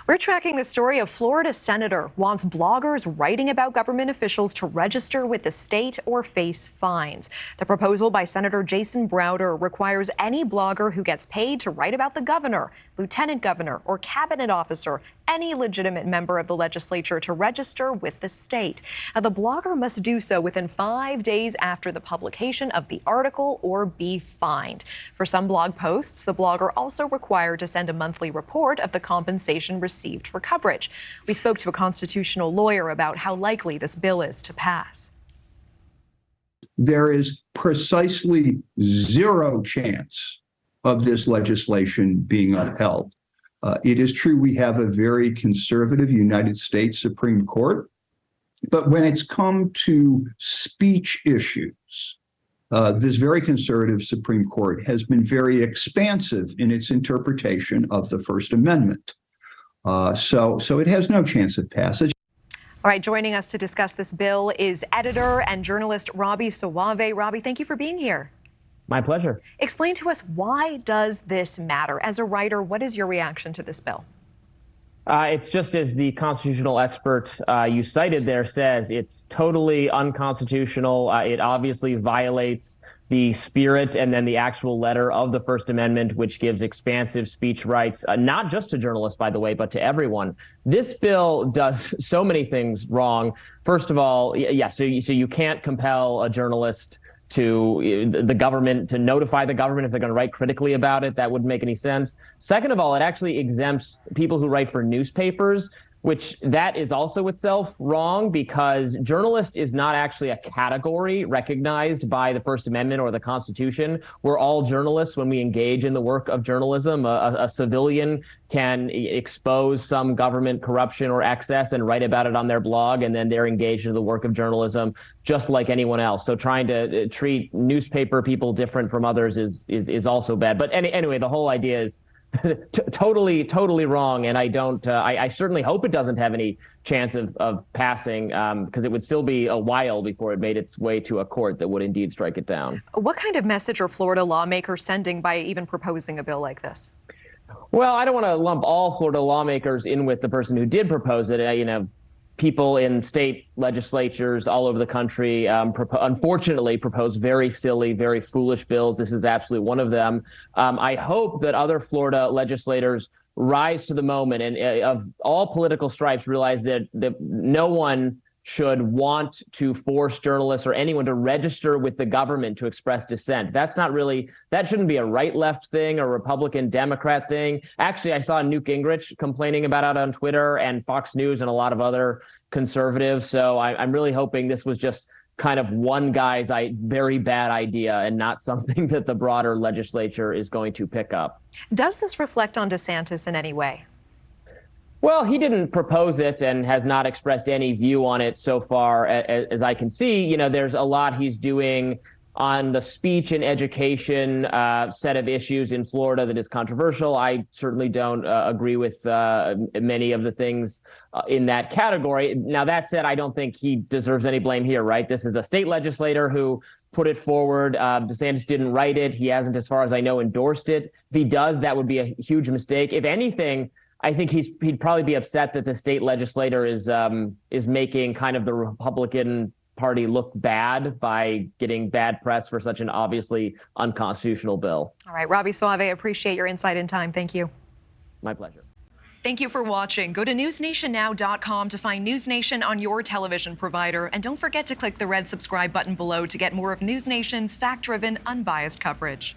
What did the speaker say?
We're tracking the story of Florida senator wants bloggers writing about government officials to register with the state or face fines. The proposal by Senator Jason Browder requires any blogger who gets paid to write about the governor, lieutenant governor, or cabinet officer, any legitimate member of the legislature, to register with the state. Now, the blogger must do so within 5 days after the publication of the article or be fined. For some blog posts, the blogger also required to send a monthly report of the compensation received for coverage. We spoke to a constitutional lawyer about how likely this bill is to pass. There is precisely zero chance of this legislation being upheld. It is true we have a very conservative United States Supreme Court, but when it's come to speech issues, this very conservative Supreme Court has been very expansive in its interpretation of the First Amendment. So it has no chance of passage. All right, joining us to discuss this bill is editor and journalist Robby Soave. Robby, thank you for being here. My pleasure. Explain to us, why does this matter? As a writer, what is your reaction to this bill? It's just as the constitutional expert you cited there says, it's totally unconstitutional. It obviously violates the spirit and then the actual letter of the First Amendment, which gives expansive speech rights, not just to journalists, by the way, but to everyone. This bill does so many things wrong. First of all, so you can't compel a journalist to the government to notify the government if they're going to write critically about it. That wouldn't make any sense. Second of all, it actually exempts people who write for newspapers, which that is also itself wrong, because journalist is not actually a category recognized by the First Amendment or the Constitution. We're all journalists when we engage in the work of journalism. A civilian can expose some government corruption or excess and write about it on their blog, and then they're engaged in the work of journalism just like anyone else. So trying to treat newspaper people different from others is also bad. But anyway, the whole idea is totally wrong, and I certainly hope it doesn't have any chance of passing, because it would still be a while before it made its way to a court that would indeed strike it down. What kind of message are Florida lawmakers sending by even proposing a bill like this? Well, I don't want to lump all Florida lawmakers in with the person who did propose it. People in state legislatures all over the country, unfortunately, propose very silly, very foolish bills. This is absolutely one of them. I hope that other Florida legislators rise to the moment and of all political stripes realize that no one should want to force journalists or anyone to register with the government to express dissent. That shouldn't be a right-left thing or Republican-Democrat thing. Actually, I saw Newt Gingrich complaining about it on Twitter, and Fox News and a lot of other conservatives. So I'm really hoping this was just kind of one guy's very bad idea and not something that the broader legislature is going to pick up. Does this reflect on DeSantis in any way? Well, he didn't propose it and has not expressed any view on it so far, as I can see. There's a lot he's doing on the speech and education set of issues in Florida that is controversial. I certainly don't agree with many of the things in that category. Now, that said, I don't think he deserves any blame here, right? This is a state legislator who put it forward. DeSantis didn't write it. He hasn't, as far as I know, endorsed it. If he does, that would be a huge mistake. If anything, I think he'd probably be upset that the state legislator is making kind of the Republican Party look bad by getting bad press for such an obviously unconstitutional bill. All right, Robby Soave, appreciate your insight and time. Thank you. My pleasure. Thank you for watching. Go to newsnationnow.com to find NewsNation on your television provider. And don't forget to click the red subscribe button below to get more of NewsNation's fact-driven, unbiased coverage.